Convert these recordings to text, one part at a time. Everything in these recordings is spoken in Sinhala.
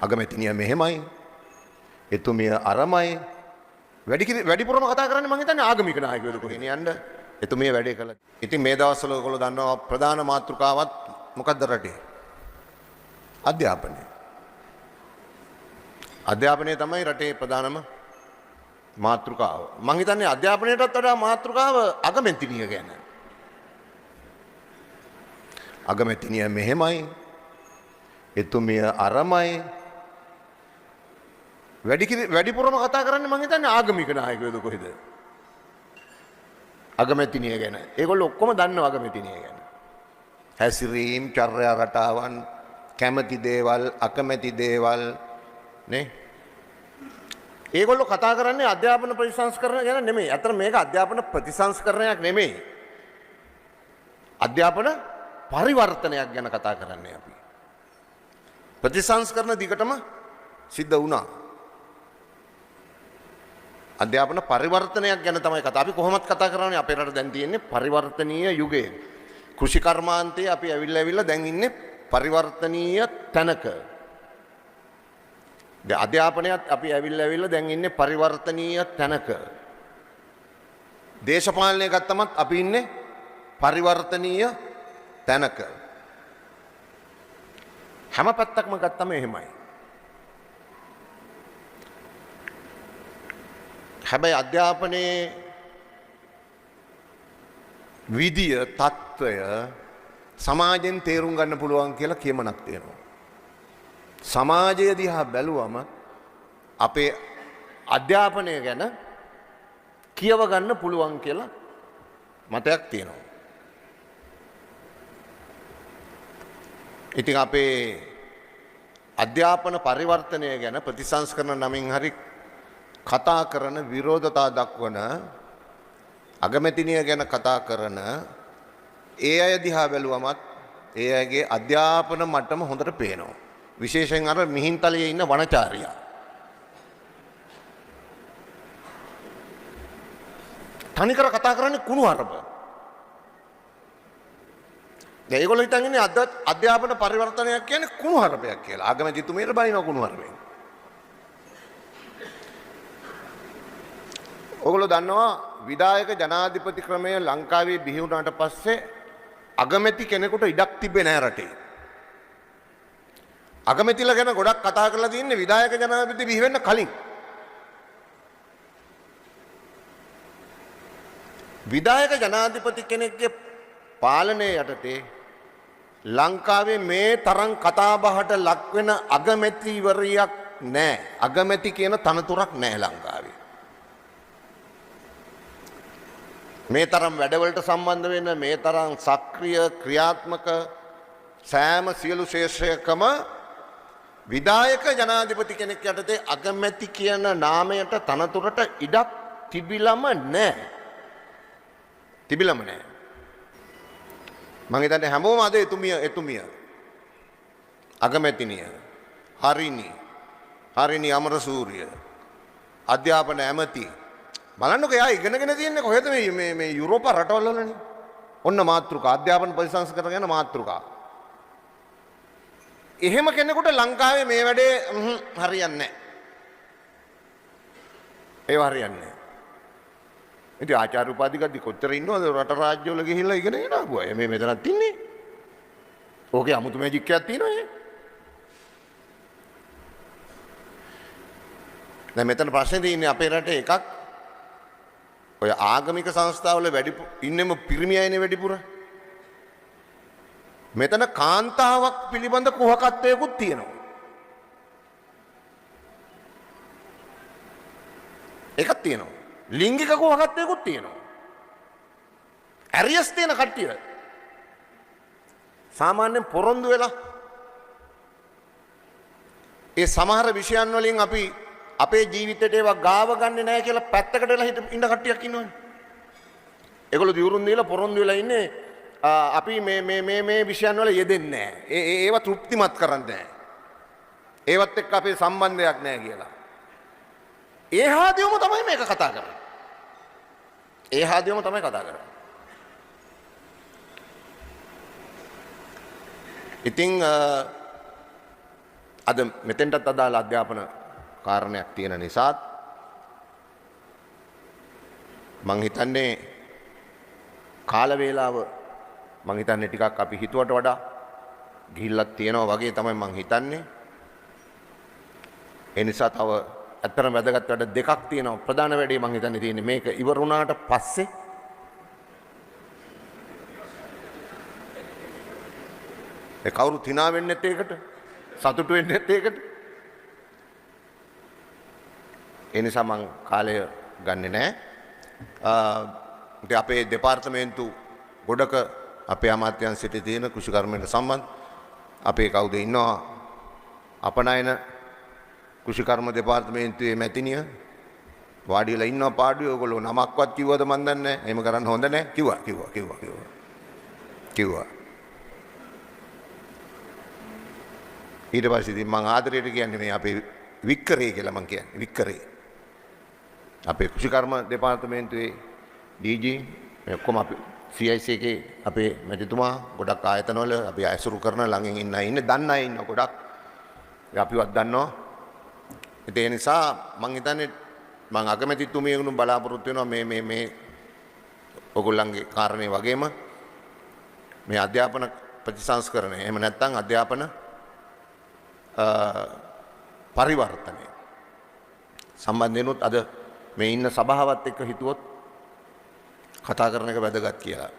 අගමැතිනිය මෙහෙමයි. එතුමිය අරමයි. වැඩිපුරම කතා කරන්නේ මං හිතන්නේ ආගමික නායකයෝ කොහෙන යන්න. එතුමිය වැඩේ කළා. ඉතින් මේ දවස්වල ඔයගොල්ලෝ දන්නවා ප්‍රධාන මාතෘකාවත් මොකක්ද රටේ? අධ්‍යාපනය. අධ්‍යාපනය තමයි රටේ ප්‍රධානම මාතෘකාව. මං හිතන්නේ අධ්‍යාපනයටත් වඩා මාතෘකාව අගමැතිනිය ගැන. අගමැතිනිය මෙහෙමයි. එතුමිය අරමයි. වැඩිපුරම කතා කරන්නේ මං හිතන්නේ ආගමික නායකයෝ කොහෙද? අගමැතිනිය ගැන. ඒගොල්ලෝ ඔක්කොම දන්නවා අගමැතිනිය ගැන. හැසිරීම්, චර්යා රටාවන්, කැමැති දේවල්, අකමැති දේවල් නේ? ඒගොල්ලෝ කතා කරන්නේ අධ්‍යාපන ප්‍රතිසංස්කරණ ගැන නෙමෙයි. අතන මේක අධ්‍යාපන ප්‍රතිසංස්කරණයක් නෙමෙයි. අධ්‍යාපන පරිවර්තනයක් ගැන කතා කරන්නේ අපි. ප්‍රතිසංස්කරණ දිගටම සිද්ධ වුණා. අධ්‍යාපන පරිවර්තනයක් ගැන තමයි කතා. අපි කොහොමද කතා කරන්නේ? අපේ රට දැන් තියෙන්නේ පරිවර්තනීය යුගයේ. කෘෂි කර්මාන්තයේ අපි ඇවිල්ලා දැන් ඉන්නේ පරිවර්තනීය තැනක. දැන් අධ්‍යාපනයත් අපි ඇවිල්ලා දැන් ඉන්නේ පරිවර්තනීය තැනක. දේශපාලනය ගත්තමත් අපි ඉන්නේ පරිවර්තනීය තැනක. හැම පැත්තක්ම ගත්තම එහෙමයි. හැබැයි අධ්‍යාපනයේ විදිය తত্ত্বය සමාජයෙන් තේරුම් ගන්න පුළුවන් කියලා කියමනක් තියෙනවා. සමාජය දිහා බැලුවම අපේ අධ්‍යාපනය ගැන කියව ගන්න පුළුවන් කියලා මතයක් තියෙනවා. ඉතින් අපේ අධ්‍යාපන පරිවර්තනය ගැන ප්‍රතිසංස්කරණ නමින් හරි කතා කරන විරෝධතා දක්වන අගමැතිනිය ගැන කතා කරන ඒ අය දිහා බැලුවමත් ඒ අයගේ අධ්‍යාපන මට්ටම හොඳට පේනවා. විශේෂයෙන් අර මිහින්තලයේ ඉන්න වනචාරියා. තනිකර කතා කරන්නේ කුණුහරුප. දැන් ඒගොල්ලෝ හිතන් ඉන්නේ අධ්‍යාපන පරිවර්තනයක් කියන්නේ කුණුහරුපයක් කියලා. අගමැතිතුමියට බනිනවා කුණුහරුපෙන්. ඔයගොල්ලෝ දන්නවා විධායක ජනාධිපති ක්‍රමය ලංකාවේ බිහි වුණාට පස්සේ අගමැති කෙනෙකුට ඉඩක් තිබ්බේ නැහැ රටේ. අගමැතිලා ගැන ගොඩක් කතා කරලා තියෙන්නේ විධායක ජනාධිපති බිහි වෙන්න කලින්. විධායක ජනාධිපති කෙනෙක්ගේ පාලනය යටතේ ලංකාවේ මේ තරම් කතාබහට ලක් වෙන අගමැතිවරියක් නැහැ. අගමැති කියන තනතුරක් නැහැ ලංකාවේ. මේ තරම් වැඩවලට සම්බන්ධ වෙන මේ තරම් සක්‍රිය ක්‍රියාත්මක සෑම සියලු ශේෂ්ත්‍රයකම විධායක ජනාධිපති කෙනෙක් යටතේ අගමැති කියන නාමයට තනතුරට ඉඩක් තිබිලම නැහැ. තිබිලම නැහැ. මම හිතන්නේ හැමෝම අද එතුමිය අගමැතිනිය හරිනි අමරසූරිය අධ්‍යාපන ඇමති බලන්නකො එයා ඉගෙනගෙන තියෙන්නේ කොහෙද මේ යුරෝපා රටවල් වලනේ. ඔන්න මාතෘකා අධ්‍යාපන ප්‍රතිසංස්කරණ ගැන මාතෘකා. එහෙම කෙනෙකුට ලංකාවේ මේ වැඩේ හරියන්නේ නැහැ. ඒව හරියන්නේ නැහැ. ඉතින් ආචාර්ය උපාධි ගද්දි කොච්චර ඉන්නවද රට රාජ්‍යවල ගිහිල්ලා ඉගෙනගෙන ආපු අය මේ මෙතනත් ඉන්නේ. ඕකේ අමුතු මැජික් එකක් තියෙනවා නේ. දැන් මෙතන ප්‍රශ්නේ තියෙන්නේ අපේ රටේ එකක් ඔය ආගමික සංස්ථාවල ඉන්නෙම පිරිමි අයනේ වැඩිපුර. මෙතන කාන්තාවක් පිළිබඳ කුහකත්වයකුත් තියෙනවා. එකක් තියෙනවා. ලිංගික කුහකත්වයකුත් තියෙනවා. ඇරියස් තියෙන කට්ටිය සාමාන්‍යයෙන් පොරොන්දු වෙලා ඒ සමහර විෂයන් වලින් අපි අපේ ජීවිතේට ඒවා ගාව ගන්නෙ නැහැ කියලා පැත්තකට වෙලා ඉන්න කට්ටියක් ඉන්නවනේ. ඒගොල්ලෝ දියුරුම් දීලා පොරොන්දු වෙලා ඉන්නේ අපි මේ විෂයන් වල යෙදෙන්නේ නැහැ. ඒවා තෘප්තිමත් කරන්නේ නැහැ. ඒවත් එක්ක අපේ සම්බන්ධයක් නැහැ කියලා. ඒ හාදියම තමයි මේක කතා කරන්නේ. ඒ හාදියම තමයි කතා කරන්නේ. ඉතින් අද මෙතෙන්ටත් අදාළ අධ්‍යාපන කාරණයක් තියෙන නිසාත් මං හිතන්නේ කාල වේලාව මං හිතන්නේ ටිකක් අපි හිතුවට වඩා ගිහිල්ලක් තියෙනවා වගේ තමයි මං හිතන්නේ. ඒ නිසා තව ඇත්තටම වැදගත් වැඩ දෙකක් තියෙනවා. ප්‍රධාන වැඩේ මං හිතන්නේ තියෙන්නේ මේක ඉවර වුණාට පස්සේ ඒ කවුරුත් hina වෙන්නෙත් ඒකට සතුටු වෙන්නෙත් ඒකට. ඒ නිසා මං කාලය ගන්නෙ නැහැ. ඉතින් අපේ දෙපාර්තමේන්තු ගොඩක අපේ අමාත්‍යාංශයට තියෙන කෘෂිකර්මයට සම්බන්ධ අපේ කවුද ඉන්නවා අපනයන කෘෂිකර්ම දෙපාර්තමේන්තුවේ මැතිනිය වාඩි වෙලා ඉන්නවා පාඩුවේ. ඔයගොල්ලෝ නමක්වත් කිව්වද මන් දන්නේ නැහැ. එහෙම කරන්න හොඳ නැහැ. කිව්වා. ඊට පස්සේ ඉතින් මම ආදරයට කියන්නේ මේ අපේ වික්කරේ කියලා මම කියන්නේ. වික්කරේ. අපේ කෘෂිකර්ම දෙපාර්තමේන්තුවේ DG මේ ඔක්කොම අපි CIC එකේ අපේ මැතිතුමා ගොඩක් ආයතනවල අපි ඇසුරු කරන ළඟින් ඉන්නේ දන්න අය ඉන්න ගොඩක්. අපිවත් දන්නවා. ඒ නිසා මම හිතන්නේ මම අගමැතිතුමියගෙනුත් බලාපොරොත්තු වෙනවා මේ ඔයගොල්ලන්ගේ කාරණේ වගේම මේ අධ්‍යාපන ප්‍රතිසංස්කරණය එහෙම නැත්නම් අධ්‍යාපන පරිවර්තනය සම්බන්ධෙනුත් අද මේ ඉන්න සභාවත් එක්ක හිතුවොත් කතා කරන එක වැදගත් කියලා.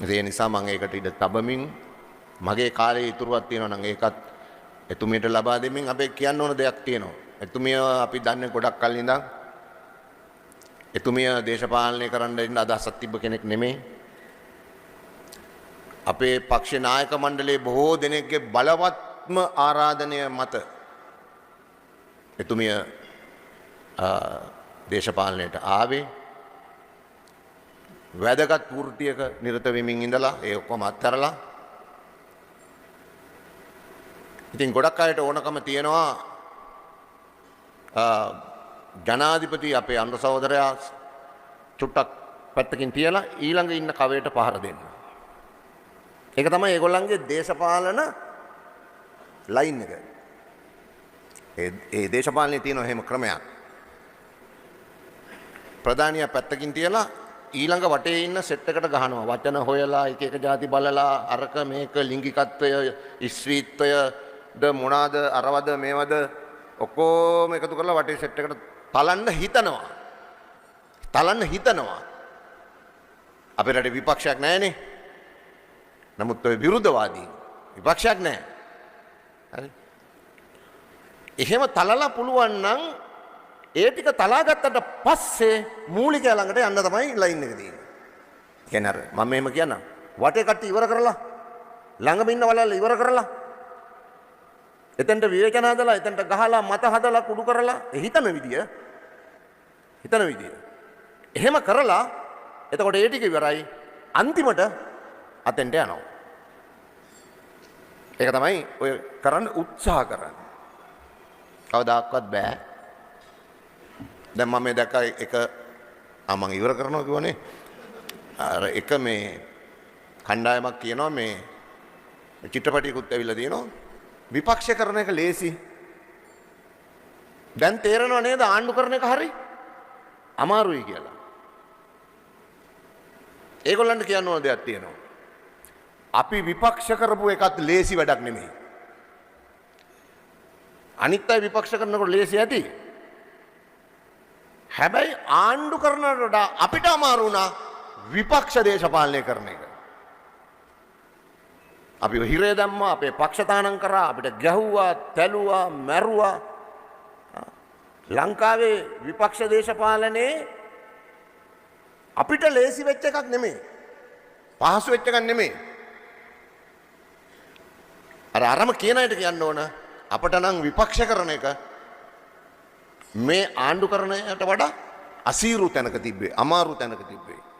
ඒ නිසා මම ඒකට ඉඩ තබමින් මගේ කාලේ ඉතුරුවක් තියෙනවා නම් ඒකත් එතුමියට ලබා දෙමින් අපි කියන්න ඕන දෙයක් තියෙනවා. එතුමිය අපි දන්නේ ගොඩක් කල් ඉඳන් එතුමිය දේශපාලනය කරන්න ඉන්න අදහසක් තිබ්බ කෙනෙක් නෙමෙයි. අපේ පක්ෂ නායක මණ්ඩලයේ බොහෝ දෙනෙක්ගේ බලවත්ම ආරාධනය මත එතුමිය දේශපාලනයට ආවේ. වැදගත් වෘත්තියක නිරත වෙමින් ඉඳලා ඒ ඔක්කොම අත්හැරලා ඉතින් ගොඩක් අයට ඕනකම තියෙනවා ජනාධිපති අපේ අනුර සහෝදරයා චුට්ටක් පැත්තකින් තියලා ඊළඟ ඉන්න කවයට පහර දෙන්න. ඒක තමයි ඒගොල්ලන්ගේ දේශපාලන ලයින් එක. ඒ දේශපාලනේ තියෙන හැම ක්‍රමයක්. ප්‍රධානියා පැත්තකින් තියලා ඊළඟ වටේ ඉන්න සෙට් එකට ගහනවා. වචන හොයලා එක එක જાති බලලා අරක මේක ලිංගිකත්වය, ස්ත්‍රීත්වයද මොනවාද අරවද මේවද ඔක්කොම එකතු කරලා වටේ සෙට් එකට තලන්න හිතනවා. අපේ රටේ විපක්ෂයක් නැහැනේ. නමුත් ඔය විරුද්ධවාදී විපක්ෂයක් නැහැ. හරි. එහෙම තලලා පුළුවන් නම් ඒ ටික තලා ගත්තට පස්සේ මූලිකයා ළඟට යන්න තමයි ලයින් එක තියෙන්නේ. කියන්නේ අර මම මෙහෙම කියන්නම්. වටේ කට්ටිය ඉවර කරලා ළඟම ඉන්න වලල්ල ඉවර කරලා එතෙන්ට විවේචන හදලා එතෙන්ට ගහලා මත හදලා කුඩු කරලා හිතන විදිය එහෙම කරලා එතකොට ඒ ටික ඉවරයි අන්තිමට අතෙන්ට යනවා. ඒක තමයි ඔය කරන්න උත්සාහ කරන්නේ. කවදාවත් බෑ. දැන් මම මේ දැක්ක එක මම ඉවර කරනවා කිව්වනේ. අර එක මේ කණ්ඩායමක් කියනවා මේ චිත්‍රපටියකුත් ඇවිල්ලා තියෙනවා. විපක්ෂ කරන එක ලේසි. දැන් තේරෙනව නේද ආණ්ඩු කරන එක හරි අමාරුයි කියලා. ඒගොල්ලන්ට කියන්න ඕන දෙයක් තියෙනවා. අපි විපක්ෂ කරපු එකත් ලේසි වැඩක් නෙමෙයි. අනිත් අය විපක්ෂ කරනකොට ලේසි ඇති. හැබැයි ආණ්ඩු කරනට වඩා අපිට අමාරු වුණා විපක්ෂ දේශපාලනය කරන එක. අපි හිරේ දැම්මා, අපේ පක්ෂතානම් කරා, අපිට ගැහුවා, තැළුවා, මැරුවා. ලංකාවේ විපක්ෂ දේශපාලනයේ අපිට ලේසි වෙච්ච එකක් නෙමෙයි. පහසු වෙච්ච එකක් නෙමෙයි. අරම කියන අයට කියන්න ඕන අපට නම් විපක්ෂ කරන එක මේ ආණ්ඩු කරනයට වඩා අසීරු තැනක තිබ්බේ, අමාරු තැනක තිබ්බේ.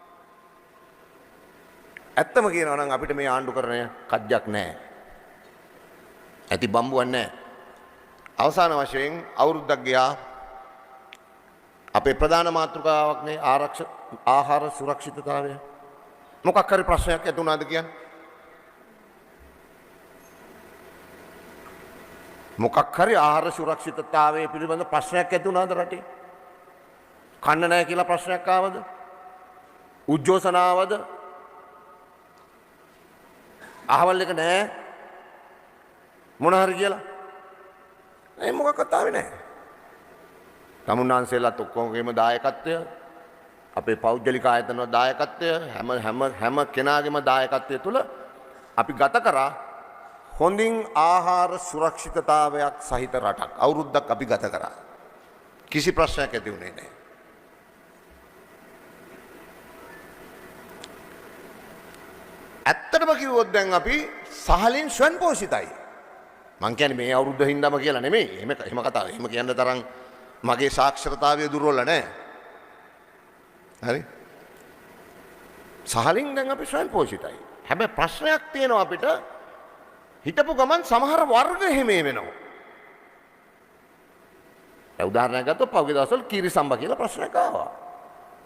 ඇත්තම කියනවා නම් අපිට මේ ආණ්ඩු කරන කජ්ජක් නැහැ. ඇති බම්බුවක් නැහැ. අවසාන වශයෙන් අවුරුද්දක් ගියා අපේ ප්‍රධාන මාතෘකාවක් නේ ආහාර සුරක්ෂිතතාවය. මොකක් හරි ප්‍රශ්නයක් ඇති වුණාද කියන්නේ? මොකක් හරි ආහාර සුරක්ෂිතතාවය පිළිබඳ ප්‍රශ්නයක් ඇති වුණාද රටේ? කන්න නැහැ කියලා ප්‍රශ්නයක් ආවද? උද්ඝෝෂණ ආවද? අහවල් එක නැහැ මොන හරි කියලා? ඒ මොකක්වත් ආවේ නැහැ. තමුන්නාන්සේලාත් ඔක්කොගේම දායකත්වය, අපේ පෞද්ගලික ආයතන දායකත්වය, හැම කෙනාගේම දායකත්වය තුළ අපි ගත කරා හොඳින් ආහාර සුරක්ෂිතතාවයක් සහිත රටක්. අවුරුද්දක් අපි ගත කරා. කිසි ප්‍රශ්නයක් ඇති වුණේ නැහැ. ඇත්තටම කිව්වොත් දැන් අපි සහලින් ස්වයං පෝෂිතයි. මං කියන්නේ මේ අවුරුද්ද හින්දාම කියලා නෙමෙයි. එහෙම කතාව. එහෙම කියන්න තරම් මගේ සාක්ෂරතාවය දුර්වල නැහැ. හරි? සහලින් දැන් අපි ස්වයං පෝෂිතයි. හැබැයි ප්‍රශ්නයක් තියෙනවා අපිට. හිටපු ගමන් සමහර වර්ග හිමේ වෙනවා. උදාහරණයක් ගත්තොත් පහුගිය දවස්වල කීරි සම්බ කියලා ප්‍රශ්නයක් ආවා.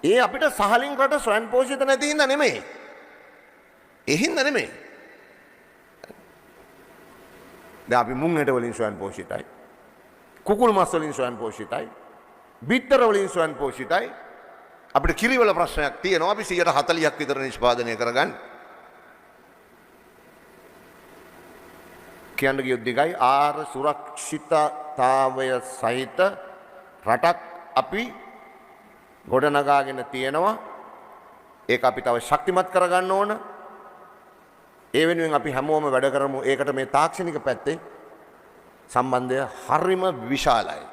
ඒ අපිට සහලින් රට ස්වයං පෝෂිත නැති හින්දා නෙමෙයි. ඒ හින්දා නෙමෙයි. දැන් අපි මුං හෙට වලින් ස්වයං පෝෂිතයි. කුකුල් මස් වලින් ස්වයං පෝෂිතයි. බිත්තර වලින් ස්වයං පෝෂිතයි. අපිට කිරිවල ප්‍රශ්නයක් තියෙනවා. අපි 140ක් විතර නිෂ්පාදනය කරගන්න. කියන්න ගියොත් දෙකයි ආහාර සුරක්ෂිතතාවය සහිත රටක් අපි ගොඩනගාගෙන තියෙනවා. ඒක අපි තව ශක්තිමත් කරගන්න ඕන. ඒ වෙනුවෙන් අපි හැමෝම වැඩ කරමු. ඒකට මේ තාක්ෂණික පැත්තේ සම්බන්ධය හරිම විශාලයි.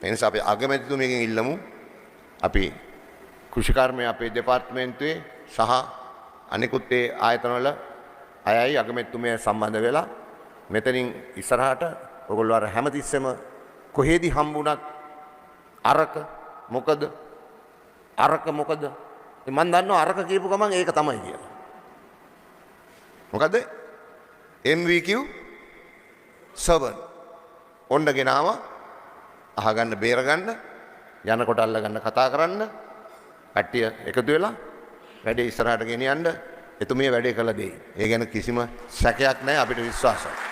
ඒ නිසා අපි අගමැතිතුමියගෙන් ඉල්ලමු අපි කෘෂිකර්මයේ අපේ දෙපාර්තමේන්තුවේ සහ අනිකුත් ඒ ආයතනවල අයයි අගමැතිතුමිය සම්බන්ධ වෙලා මෙතනින් ඉස්සරහට ඔයගොල්ලෝ අර හැමතිස්සෙම කොහෙදි හම්බුණත් අරක මොකද මම දන්නවා අරක කියපු ගමන් ඒක තමයි කියලා. මොකද MVQ 7 ඔන්න ගෙනාව අහගන්න බේරගන්න යනකොට අල්ලගන්න කතා කරන්න කට්ටිය එකතු වෙලා වැඩේ ඉස්සරහට ගෙනියන්න එතුමිය වැඩේ කළ දෙයි. ඒ ගැන කිසිම සැකයක් නැහැ අපිට විශ්වාසයි.